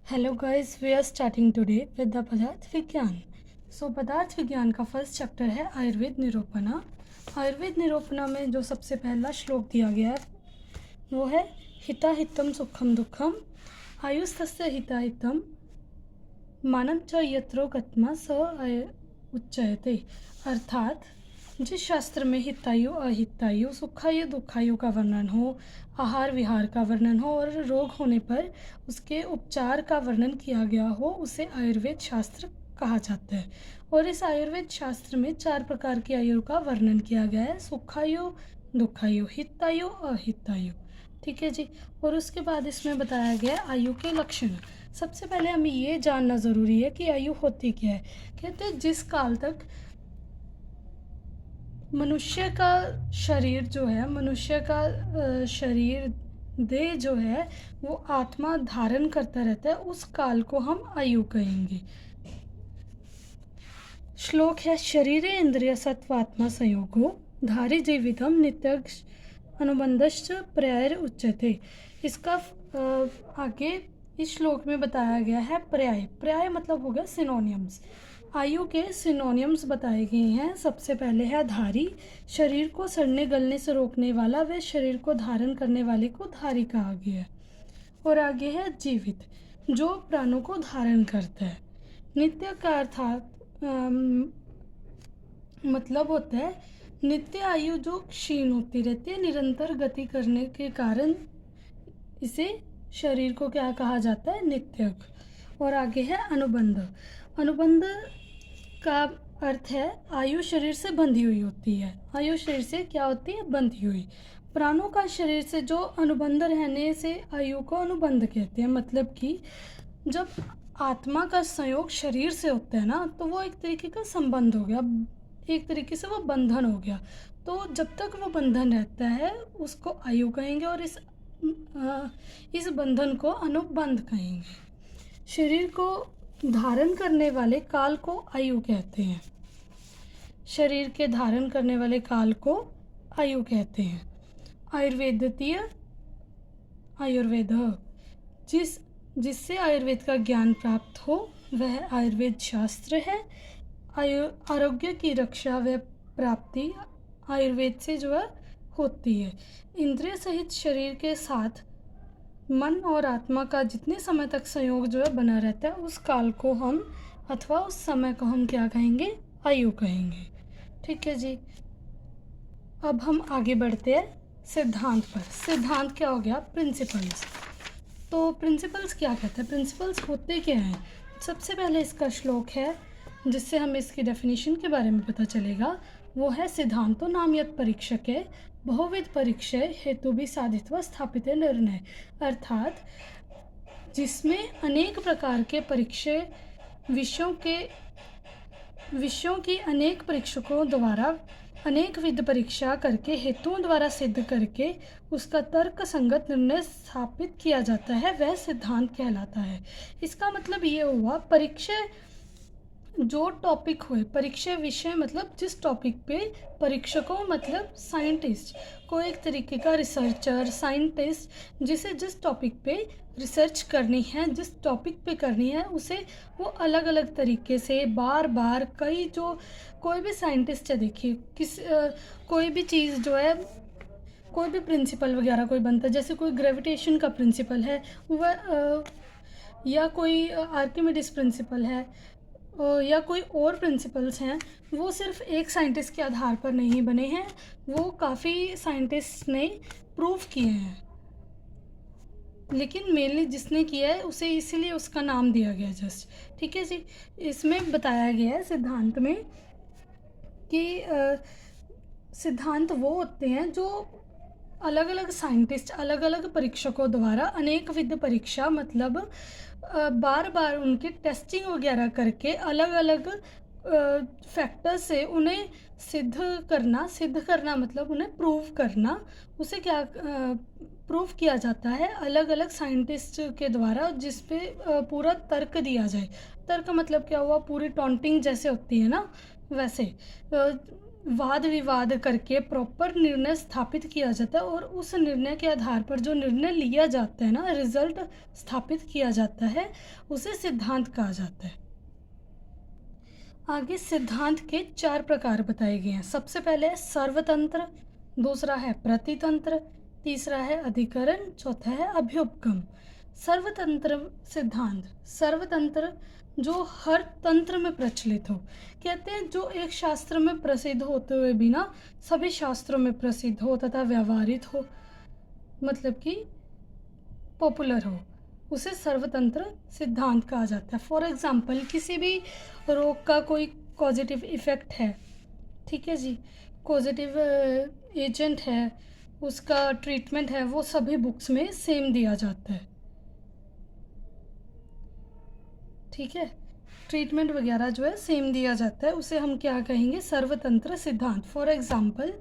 Hello guys, we are starting today with the पदार्थ विज्ञान। पदार्थ विज्ञान का फर्स्ट चैप्टर है आयुर्वेद निरूपणा। आयुर्वेद निरूपणा में जो सबसे पहला श्लोक दिया गया है वो है हिता हितम सुखम दुखम आयुस्तस्य हिता हितम मानव च यत्रो गत्मा स उच्चयते। अर्थात जिस शास्त्र में हितायु अहितायु सुखायु दुखायु का वर्णन हो, आहार विहार का वर्णन हो और रोग होने पर उसके उपचार का वर्णन किया गया हो, उसे आयुर्वेद शास्त्र कहा जाता है। और इस आयुर्वेद शास्त्र में 4 प्रकार की आयु का वर्णन किया गया है: सुखायु, दुखायु, हितायु, अहितायु। ठीक है जी। और उसके बाद इसमें बताया गया है आयु के लक्षण। सबसे पहले हमें ये जानना ज़रूरी है कि आयु होती क्या है। कहते हैं जिस काल तक मनुष्य का शरीर जो है, मनुष्य का शरीर देह जो है वो आत्मा धारण करता रहता है, उस काल को हम आयु कहेंगे। श्लोक है शरीरे इंद्रिय सत्वात्मा संयोगो धारी जीवितम नित्य अनुबंधश्च पर्याय उच्यते। इसका आगे इस श्लोक में बताया गया है पर्याय। पर्याय मतलब हो गया सिनोनियम्स। आयु के सिनोनियम्स बताए गए हैं। सबसे पहले है धारी, शरीर को सड़ने गलने से रोकने वाला, व शरीर को धारण करने वाले को धारी कहा गया है। और आगे है जीवित, जो प्राणों को धारण करता है। नित्य का अर्थात मतलब होता है नित्य आयु जो क्षीण होती रहती है निरंतर गति करने के कारण, इसे शरीर को क्या कहा जाता है? नित्यक। और आगे है अनुबंध। अनुबंध का अर्थ है आयु शरीर से बंधी हुई होती है। आयु शरीर से क्या होती है? बंधी हुई। प्राणों का शरीर से जो अनुबंध रहने से आयु को अनुबंध कहते हैं। मतलब कि जब आत्मा का संयोग शरीर से होता है ना, तो वो एक तरीके का संबंध हो गया, एक तरीके से वो बंधन हो गया। तो जब तक वो बंधन रहता है उसको आयु कहेंगे, और इस बंधन को अनुबंध कहेंगे। शरीर को धारण करने वाले काल को आयु कहते हैं। शरीर के धारण करने वाले काल को आयु कहते हैं। आयुर्वेदीय आयुर्वेद, जिससे आयुर्वेद का ज्ञान प्राप्त हो वह आयुर्वेद शास्त्र है। आरोग्य की रक्षा व प्राप्ति आयुर्वेद से जो है होती है। इंद्रिय सहित शरीर के साथ मन और आत्मा का जितने समय तक संयोग जो है बना रहता है, उस काल को हम अथवा उस समय को हम क्या कहेंगे? आयु कहेंगे। ठीक है जी। अब हम आगे बढ़ते हैं सिद्धांत पर। सिद्धांत क्या हो गया? प्रिंसिपल्स। तो प्रिंसिपल्स क्या कहते हैं? प्रिंसिपल्स होते क्या हैं? सबसे पहले इसका श्लोक है जिससे हमें इसकी डेफिनेशन के बारे में पता चलेगा। वो है सिद्धांतो नाम यत् परीक्षके बहुविध परीक्षे हेतु भी साधित व स्थापित निर्णय। अर्थात जिसमें अनेक प्रकार के परीक्षे विषयों की अनेक परीक्षकों द्वारा अनेक विध परीक्षा करके हेतुओं द्वारा सिद्ध करके उसका तर्क संगत निर्णय स्थापित किया जाता है, वह सिद्धांत कहलाता है। इसका मतलब ये हुआ परीक्षा जो टॉपिक हुए, परीक्षा विषय मतलब जिस टॉपिक पे परीक्षकों मतलब साइंटिस्ट को, एक तरीके का रिसर्चर साइंटिस्ट जिसे जिस टॉपिक पे रिसर्च करनी है, जिस टॉपिक पे करनी है, उसे वो अलग अलग तरीके से बार बार कोई भी साइंटिस्ट है, देखिए कोई भी चीज़ जो है, कोई भी प्रिंसिपल वगैरह कोई बनता है, जैसे कोई ग्रेविटेशन का प्रिंसिपल है वह, या कोई आर्किमिडीज प्रिंसिपल है, या कोई और प्रिंसिपल्स हैं, वो सिर्फ एक साइंटिस्ट के आधार पर नहीं बने हैं, वो काफ़ी साइंटिस्ट ने प्रूव किए हैं, लेकिन मेनली जिसने किया है उसे इसीलिए उसका नाम दिया गया जस्ट। ठीक है जी। इसमें बताया गया है सिद्धांत में कि सिद्धांत वो होते हैं जो अलग अलग साइंटिस्ट अलग अलग परीक्षकों द्वारा अनेक विध परीक्षा मतलब बार बार उनकी टेस्टिंग वगैरह करके अलग अलग फैक्टर से उन्हें सिद्ध करना मतलब उन्हें प्रूव करना, उसे क्या प्रूव किया जाता है अलग अलग साइंटिस्ट के द्वारा, जिस पे पूरा तर्क दिया जाए। तर्क मतलब क्या हुआ? पूरी टॉन्टिंग जैसे होती है ना, वैसे वाद विवाद करके प्रॉपर निर्णय स्थापित किया जाता है, और उस निर्णय के आधार पर जो निर्णय लिया जाता है ना, रिजल्ट स्थापित किया जाता है, उसे सिद्धांत कहा जाता है। आगे सिद्धांत के 4 प्रकार बताए गए हैं। सबसे पहले है सर्वतंत्र, दूसरा है प्रतितंत्र, तीसरा है अधिकरण, चौथा है अभ्युपगम। सर्वतंत्र सिद्धांत, सर्वतंत्र जो हर तंत्र में प्रचलित हो। कहते हैं जो एक शास्त्र में प्रसिद्ध होते हुए भी ना सभी शास्त्रों में प्रसिद्ध हो तथा व्यवहारित हो, मतलब कि पॉपुलर हो, उसे सर्वतंत्र सिद्धांत कहा जाता है। फॉर एग्जाम्पल, किसी भी रोग का कोई पॉजिटिव इफ़ेक्ट है, ठीक है जी, पॉजिटिव एजेंट है, उसका ट्रीटमेंट है, वो सभी बुक्स में सेम दिया जाता है, ठीक है, ट्रीटमेंट वगैरह जो है सेम दिया जाता है, उसे हम क्या कहेंगे, सर्वतंत्र सिद्धांत। फॉर एग्जाम्पल,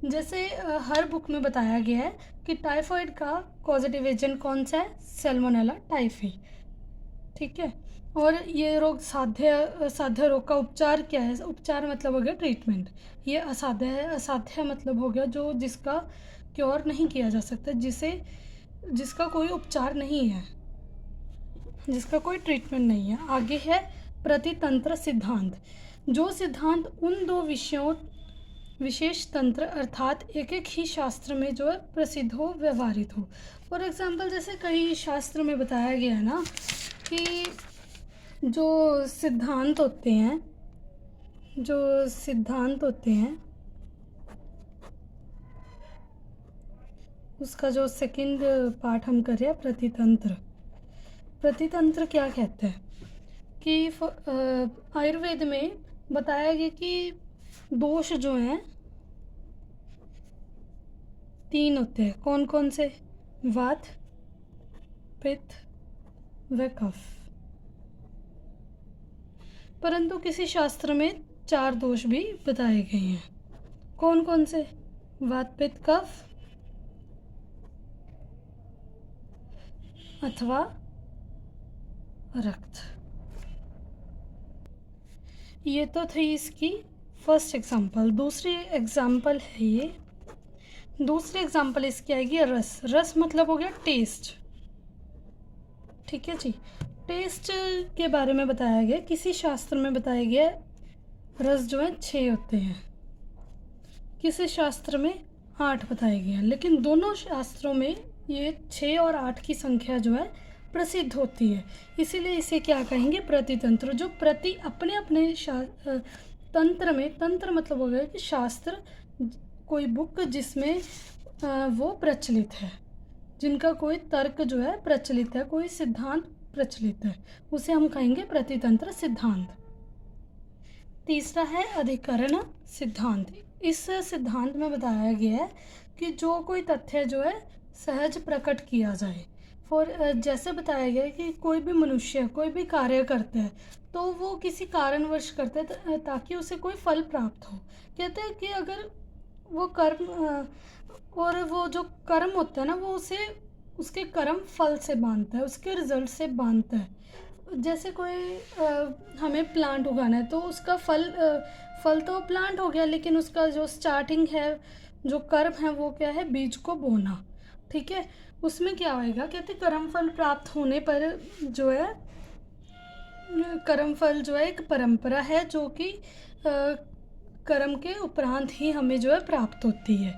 जैसे हर बुक में बताया गया है कि टाइफाइड का पॉजिटिव एजेंट कौन सा है, सैल्मोनेला टाइफी, ठीक है, और ये रोग साध्य रोग का उपचार क्या है, उपचार मतलब हो गया ट्रीटमेंट, ये असाध्य है, असाध्य मतलब हो गया जो जिसका क्योर नहीं किया जा सकता, जिसका कोई उपचार नहीं है, जिसका कोई ट्रीटमेंट नहीं है। आगे है प्रतितंत्र सिद्धांत, जो सिद्धांत उन दो विषयों विशेष तंत्र अर्थात एक एक ही शास्त्र में जो है प्रसिद्ध हो, व्यवहारित हो। फॉर एग्जाम्पल, जैसे कई शास्त्र में बताया गया है ना कि जो सिद्धांत होते हैं उसका जो सेकंड पार्ट हम कर रहे हैं, प्रतितंत्र क्या कहते हैं कि आयुर्वेद में बताया गया कि दोष जो हैं 3 होते हैं। कौन कौन से, वात, पित्त व कफ। परंतु किसी शास्त्र में 4 दोष भी बताए गए हैं। कौन कौन से, वात, पित्त, कफ अथवा रक्त। ये तो थी इसकी फर्स्ट एग्जाम्पल। दूसरी एग्जाम्पल है ये, दूसरी एग्जाम्पल इसकी आएगी रस। रस मतलब हो गया टेस्ट, ठीक है जी। टेस्ट के बारे में बताया गया, किसी शास्त्र में बताया गया रस जो है 6 होते हैं, किसी शास्त्र में 8 बताए गए हैं, लेकिन दोनों शास्त्रों में ये 6 और 8 की संख्या जो है प्रसिद्ध होती है, इसीलिए इसे क्या कहेंगे, प्रतितंत्र। जो प्रति अपने अपने तंत्र में, तंत्र मतलब हो गया कि शास्त्र, कोई बुक जिसमें वो प्रचलित है, जिनका कोई तर्क जो है प्रचलित है, कोई सिद्धांत प्रचलित है, उसे हम कहेंगे प्रतितंत्र सिद्धांत। तीसरा है अधिकरण सिद्धांत। इस सिद्धांत में बताया गया है कि जो कोई तथ्य जो है सहज प्रकट किया जाए। जैसे बताया गया है कि कोई भी मनुष्य कोई भी कार्य करता है तो वो किसी कारणवश करता है ताकि उसे कोई फल प्राप्त हो। कहते हैं कि अगर वो कर्म और वो जो कर्म होता है ना, वो उसे उसके कर्म फल से बांधता है, उसके रिजल्ट से बांधता है। जैसे कोई हमें प्लांट उगाना है तो उसका फल तो प्लांट हो गया, लेकिन उसका जो स्टार्टिंग है, जो कर्म है, वो क्या है, बीज को बोना, ठीक है। उसमें क्या होएगा, कहते कर्म फल प्राप्त होने पर जो है, कर्म फल जो है एक परंपरा है जो कि कर्म के उपरांत ही हमें जो है प्राप्त होती है।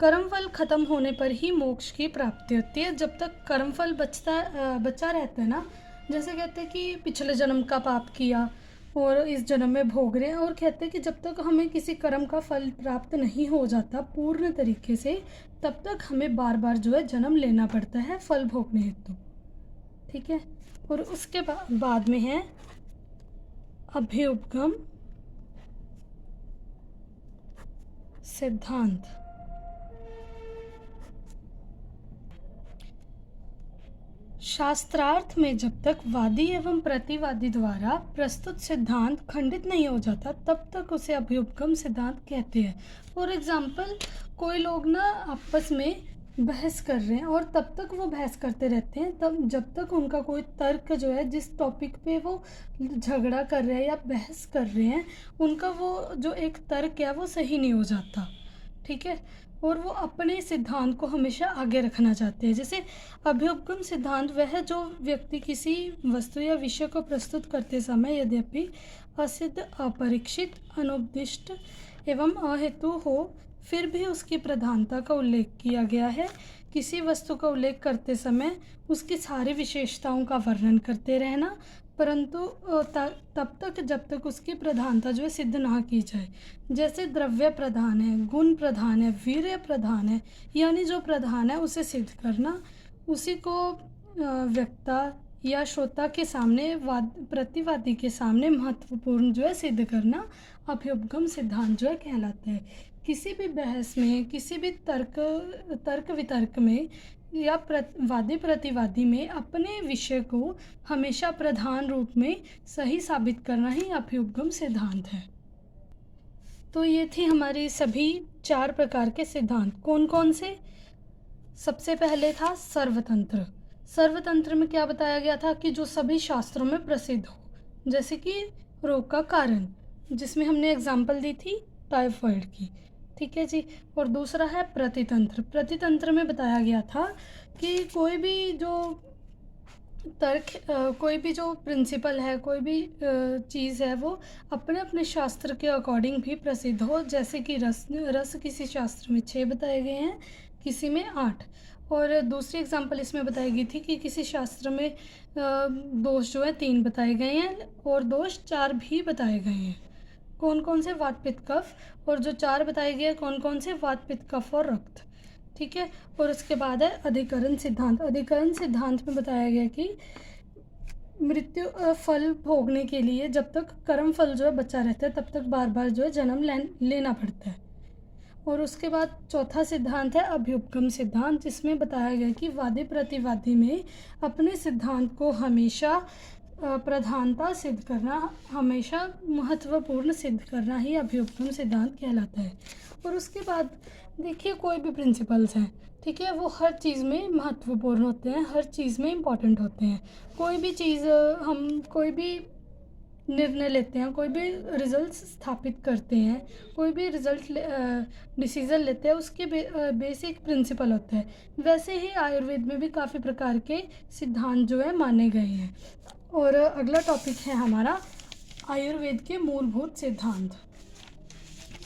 कर्म फल खत्म होने पर ही मोक्ष की प्राप्ति होती है। जब तक कर्म फल बचा रहता है ना, जैसे कहते हैं कि पिछले जन्म का पाप किया और इस जन्म में भोग रहे हैं, और कहते हैं कि जब तक हमें किसी कर्म का फल प्राप्त नहीं हो जाता पूर्ण तरीके से, तब तक हमें बार बार जो है जन्म लेना पड़ता है फल भोगने हेतु, ठीक है। और उसके बाद में है अभ्युपगम सिद्धांत। शास्त्रार्थ में जब तक वादी एवं प्रतिवादी द्वारा प्रस्तुत सिद्धांत खंडित नहीं हो जाता, तब तक उसे अभ्युपगम सिद्धांत कहते हैं। फॉर एग्जाम्पल, कोई लोग ना आपस में बहस कर रहे हैं, और तब तक वो बहस करते रहते हैं तब जब तक उनका कोई तर्क जो है, जिस टॉपिक पे वो झगड़ा कर रहे हैं या बहस कर रहे हैं, उनका वो जो एक तर्क है वो सही नहीं हो जाता। ठीक है, और वो अपने सिद्धांत को हमेशा आगे रखना चाहते हैं। जैसे अभ्युपगम सिद्धांत वह है जो व्यक्ति किसी वस्तु या विषय को प्रस्तुत करते समय यद्यपि असिद्ध, अपरीक्षित, अनुपदिष्ट एवं अहेतु हो, फिर भी उसकी प्रधानता का उल्लेख किया गया है। किसी वस्तु का उल्लेख करते समय उसकी सारी विशेषताओं का वर्णन करते रहना, परंतु तब तक जब तक उसकी प्रधानता जो है सिद्ध ना की जाए। जैसे द्रव्य प्रधान है, गुण प्रधान है, वीर्य प्रधान है, यानी जो प्रधान है उसे सिद्ध करना, उसी को वक्ता या श्रोता के सामने प्रतिवादी के सामने महत्वपूर्ण जो है सिद्ध करना अभ्युपगम सिद्धांत जो है कहलाता है। किसी भी बहस में, किसी भी तर्क वितर्क में या वादी प्रतिवादी में अपने विषय को हमेशा प्रधान रूप में सही साबित करना ही अभ्युपगम सिद्धांत है। तो ये थी हमारी सभी 4 प्रकार के सिद्धांत। कौन कौन से? सबसे पहले था सर्वतंत्र। सर्वतंत्र में क्या बताया गया था कि जो सभी शास्त्रों में प्रसिद्ध हो, जैसे कि रोग का कारण, जिसमें हमने एग्जाम्पल दी थी टाइफाइड की। ठीक है जी। और दूसरा है प्रतितंत्र। प्रतितंत्र में बताया गया था कि कोई भी जो कोई भी जो प्रिंसिपल है, कोई भी चीज़ है, वो अपने अपने शास्त्र के अकॉर्डिंग भी प्रसिद्ध हो। जैसे कि रस किसी शास्त्र में 6 बताए गए हैं, किसी में 8। और दूसरी एग्जांपल इसमें बताई गई थी कि किसी शास्त्र में दोष जो है 3 बताए गए हैं और दोष 4 भी बताए गए हैं। कौन कौन से? वात, पित्त, कफ। और जो 4 बताए गए कौन कौन से? वात, पित्त, कफ और रक्त। ठीक है। और उसके बाद है अधिकरण सिद्धांत। अधिकरण सिद्धांत में बताया गया कि मृत्यु फल भोगने के लिए जब तक कर्म फल जो है बचा रहता है तब तक बार बार जो है जन्म लेना पड़ता है। और उसके बाद चौथा सिद्धांत है अभ्युपगम सिद्धांत, जिसमें बताया गया कि वादी प्रतिवादी में अपने सिद्धांत को हमेशा प्रधानता सिद्ध करना, हमेशा महत्वपूर्ण सिद्ध करना ही अभ्युपगम सिद्धांत कहलाता है। और उसके बाद देखिए, कोई भी प्रिंसिपल्स हैं, ठीक है, वो हर चीज़ में महत्वपूर्ण होते हैं, हर चीज़ में इम्पॉर्टेंट होते हैं। कोई भी चीज़ हम कोई भी निर्णय लेते हैं, कोई भी रिजल्ट स्थापित करते हैं, कोई भी डिसीज़न लेते हैं, उसके बेसिक प्रिंसिपल होते हैं। वैसे ही आयुर्वेद में भी काफ़ी प्रकार के सिद्धांत जो है माने गए हैं। और अगला टॉपिक है हमारा आयुर्वेद के मूलभूत सिद्धांत।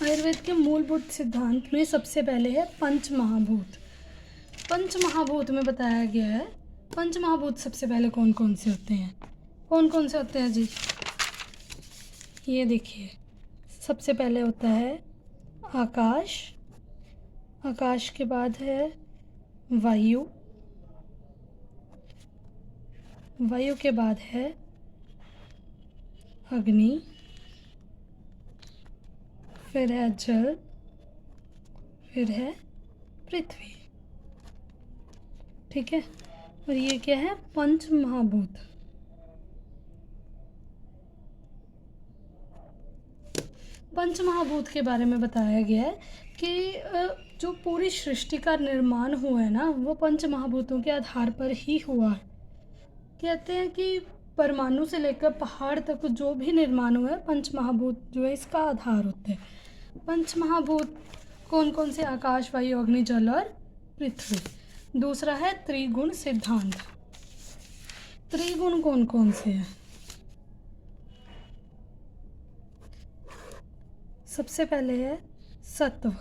आयुर्वेद के मूलभूत सिद्धांत में सबसे पहले है पंच महाभूत। पंच महाभूत में बताया गया है, पंच महाभूत सबसे पहले कौन कौन से होते हैं? कौन कौन से होते हैं जी? ये देखिए, सबसे पहले होता है आकाश, आकाश के बाद है वायु, वायु के बाद है अग्नि, फिर है जल, फिर है पृथ्वी। ठीक है। और ये क्या है? पंच महाभूत। पंच महाभूत के बारे में बताया गया है कि जो पूरी सृष्टि का निर्माण हुआ है ना, वो पंच महाभूतों के आधार पर ही हुआ है। कहते हैं कि परमाणु से लेकर पहाड़ तक जो भी निर्माण हुआ है, पंच महाभूत जो है इसका आधार होते हैं। पंच महाभूत कौन कौन से? आकाश, वायु, अग्नि, जल और पृथ्वी। दूसरा है त्रिगुण सिद्धांत। त्रिगुण कौन कौन से हैं? सबसे पहले है सत्व,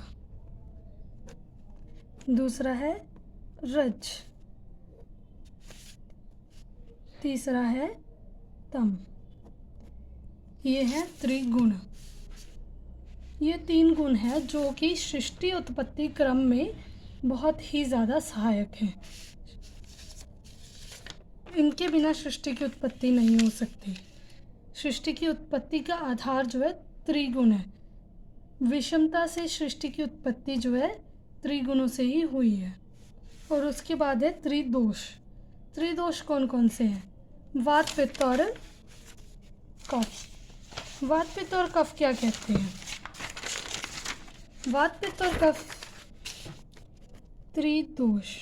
दूसरा है रज, तीसरा है तम। ये है त्रिगुण। ये 3 गुण हैं जो कि सृष्टि उत्पत्ति क्रम में बहुत ही ज़्यादा सहायक हैं। इनके बिना सृष्टि की उत्पत्ति नहीं हो सकती। सृष्टि की उत्पत्ति का आधार जो है त्रिगुण है। विषमता से सृष्टि की उत्पत्ति जो है त्रिगुणों से ही हुई है। और उसके बाद है त्रिदोष। त्रिदोष कौन कौन से हैं? वात, पित्त और कफ। वात, पित्त और कफ क्या कहते हैं? वात, पित्त और कफ त्रिदोष।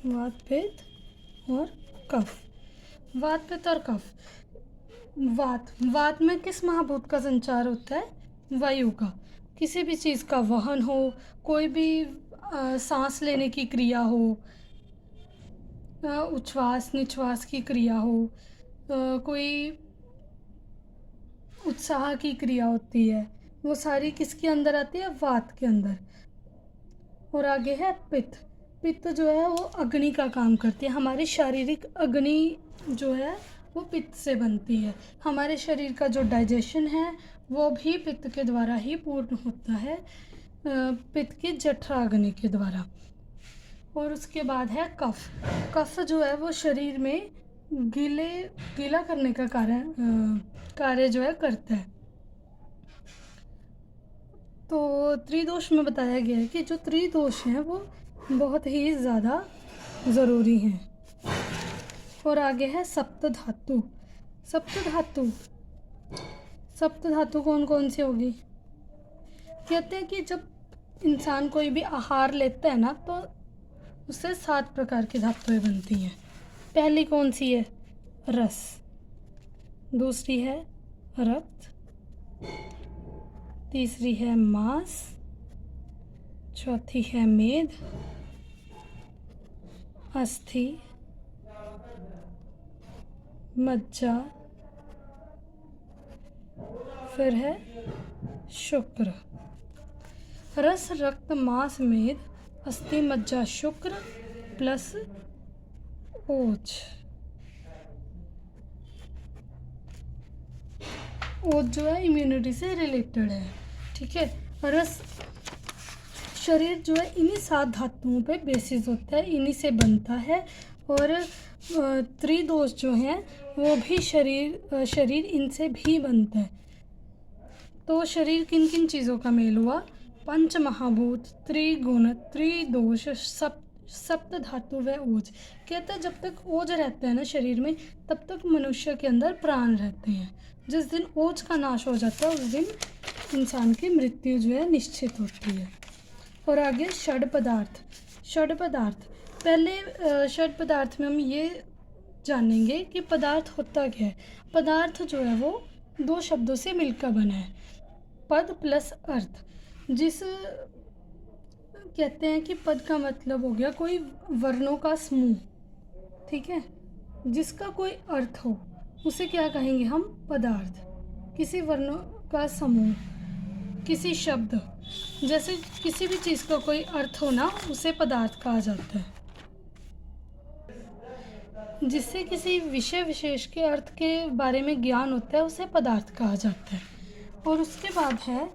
वात पित्त और कफ। वात पित्त और कफ। वात में किस महाभूत का संचार होता है? वायु का। किसी भी चीज़ का वहन हो, कोई भी सांस लेने की क्रिया हो, उच्छ्वास निश्वास की क्रिया हो, कोई उत्साह की क्रिया होती है, वो सारी किसके अंदर आती है? वात के अंदर। और आगे है पित्त। पित्त जो है वो अग्नि का काम करती है। हमारी शारीरिक अग्नि जो है वो पित्त से बनती है। हमारे शरीर का जो डाइजेशन है वो भी पित्त के द्वारा ही पूर्ण होता है, पित्त की जठराग्नि के द्वारा। और उसके बाद है कफ। कफ जो है वो शरीर में गीला करने का कार्य जो है करता है। तो त्रिदोष में बताया गया है कि जो त्रिदोष हैं वो बहुत ही ज़्यादा ज़रूरी हैं। और आगे है सप्त धातु। सप्त धातु कौन कौन सी होगी? कहते हैं कि जब इंसान कोई भी आहार लेता है ना तो उससे 7 प्रकार की धातुएं बनती हैं। पहली कौन सी है? रस। दूसरी है रक्त। तीसरी है मांस। चौथी है मेद, अस्थि, मज्जा, फिर है शुक्र। रस, रक्त, मांस, मेद, अस्थि, मज्जा, शुक्र प्लस ओज। ओज जो है इम्यूनिटी से रिलेटेड है, ठीक है। रस शरीर जो है इन्हीं 7 धातुओं पे बेसिस होता है, इन्हीं से बनता है। और त्रिदोष जो हैं वो भी शरीर इनसे भी बनता है। तो शरीर किन किन चीज़ों का मेल हुआ? पंच महाभूत, त्रिगुण, त्रिदोष, सप्त धातु व ओज। कहते हैं जब तक ओज रहता है ना शरीर में तब तक मनुष्य के अंदर प्राण रहते हैं। जिस दिन ओज का नाश हो जाता है उस दिन इंसान की मृत्यु जो है निश्चित होती है। और आगे षड पदार्थ। पहले षड पदार्थ में हम ये जानेंगे कि पदार्थ होता क्या है। पदार्थ जो है वो 2 शब्दों से मिलकर बना है, पद प्लस अर्थ। जिस कहते हैं कि पद का मतलब हो गया कोई वर्णों का समूह, ठीक है। जिसका कोई अर्थ हो उसे क्या कहेंगे हम? पदार्थ। किसी वर्णों का समूह, किसी शब्द, जैसे किसी भी चीज़ का कोई अर्थ हो ना उसे पदार्थ कहा जाता है। जिससे किसी विषय विशेष के अर्थ के बारे में ज्ञान होता है उसे पदार्थ कहा जाता है। और उसके बाद है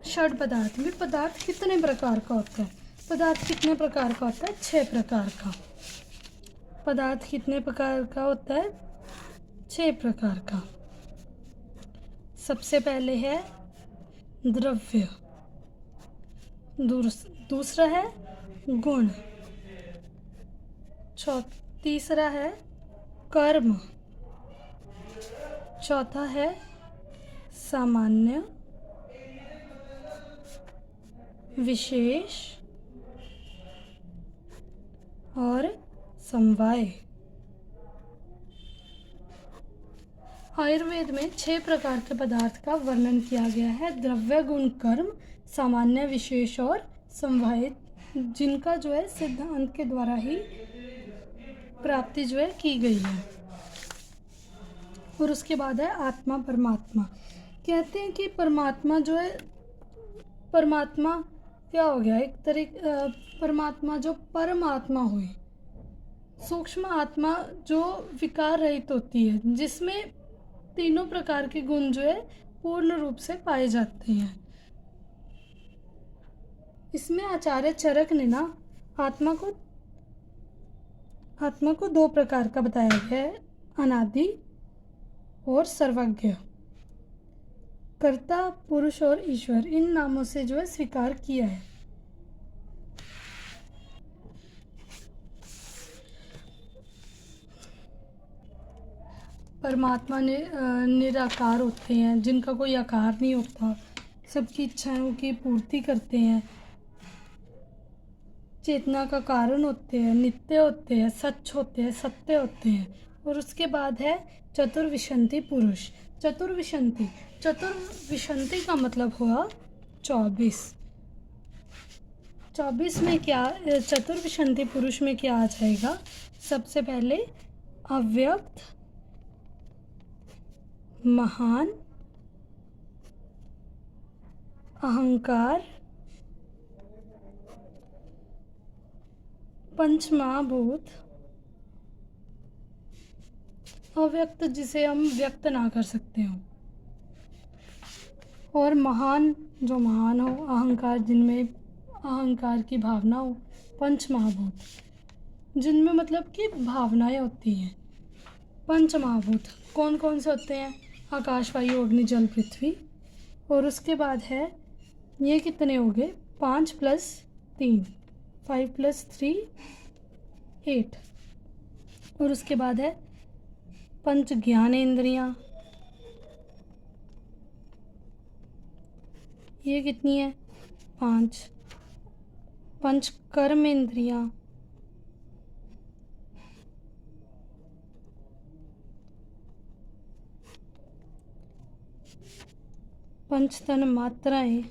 षड पदार्थ में। पदार्थ कितने प्रकार का होता है? पदार्थ कितने प्रकार का होता है? 6 प्रकार का। पदार्थ कितने प्रकार का होता है? 6 प्रकार का। सबसे पहले है द्रव्य, दूसरा है गुण, तीसरा है कर्म, चौथा है सामान्य, विशेष और समवाय। आयुर्वेद में 6 प्रकार के पदार्थ का वर्णन किया गया है। द्रव्य, गुण, कर्म, सामान्य, विशेष और समवाय, जिनका जो है सिद्धांत के द्वारा ही प्राप्ति जो है की गई है। और उसके बाद है आत्मा परमात्मा। कहते हैं कि परमात्मा जो है, परमात्मा क्या हो गया? एक परमात्मा जो परमात्मा हुई, सूक्ष्म आत्मा जो विकार रहित होती है, जिसमें तीनों प्रकार के गुण जो है पूर्ण रूप से पाए जाते हैं। इसमें आचार्य चरक ने ना आत्मा को 2 प्रकार का बताया गया है, अनादि और सर्वज्ञ। कर्ता, पुरुष और ईश्वर, इन नामों से जो है स्वीकार किया है। परमात्मा निराकार होते हैं, जिनका कोई आकार नहीं होता, सबकी इच्छाओं की पूर्ति करते हैं, चेतना का कारण होते हैं, नित्य होते हैं, सच होते हैं, सत्य होते हैं। और उसके बाद है चतुर्विंशति पुरुष। चतुर्विंशति का मतलब हुआ 24। 24 में क्या, चतुर्विंशति पुरुष में क्या आ जाएगा? सबसे पहले अव्यक्त, महान, अहंकार, पंचमहाभूत, अव्यक्त जिसे हम व्यक्त ना कर सकते हो, और महान जो महान हो, अहंकार जिनमें अहंकार की भावना हो, पंचमहाभूत जिनमें मतलब कि भावनाएं होती हैं। पंचमहाभूत कौन कौन से होते हैं? आकाश, वायु, अग्नि, जल, पृथ्वी। और उसके बाद है ये कितने हो गए? 5 + 3, 5 + 3 8। और उसके बाद है पंच ज्ञानेंद्रियाँ, ये कितनी है? 5। पंच कर्मेंद्रियाँ, पंच तन मात्राएं,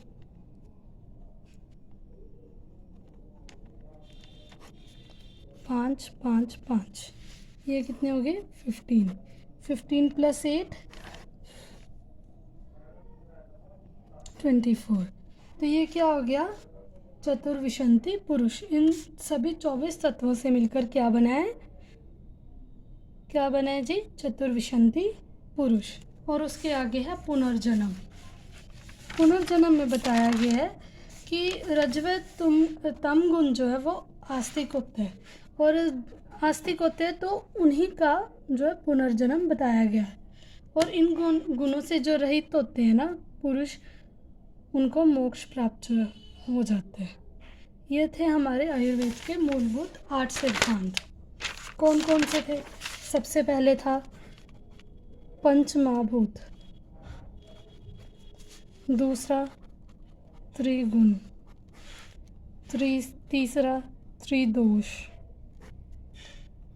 5 5 5, ये कितने हो गए? 15। 15 + 8 24। तो ये क्या हो गया? चतुर्विंशति पुरुष। इन सभी 24 तत्वों से मिलकर क्या बना है? क्या बना है जी? चतुर्विंशति पुरुष। और उसके आगे है पुनर्जन्म। पुनर्जन्म में बताया गया है कि रजव तम गुण जो है वो आस्तिक होते हैं, और आस्तिक होते हैं तो उन्हीं का जो है पुनर्जन्म बताया गया है। और इन गुणों से जो रहित होते हैं ना पुरुष, उनको मोक्ष प्राप्त हो जाते हैं। ये थे हमारे आयुर्वेद के मूलभूत 8 सिद्धांत। कौन कौन से थे? सबसे पहले था पंचमहाभूत, दूसरा त्रिगुण, तीसरा त्रिदोष,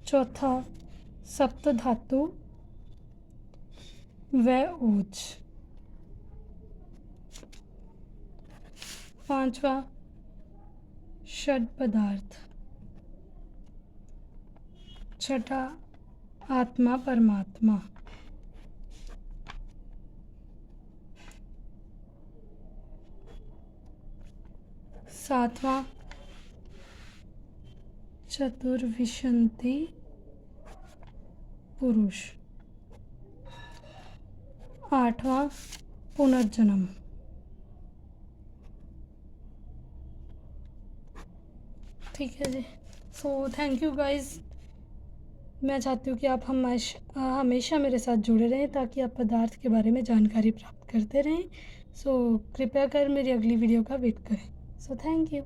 चौथा सप्तधातु व ओज, पांचवा षड पदार्थ, छठा आत्मा परमात्मा, सातवां चतुर्विंशति पुरुष, आठवां पुनर्जन्म। ठीक है जी। So thank you guys. मैं चाहती हूँ कि आप हमेशा मेरे साथ जुड़े रहें ताकि आप पदार्थ के बारे में जानकारी प्राप्त करते रहें। सो कृपया कर मेरी अगली वीडियो का वेट करें। सो थैंक यू।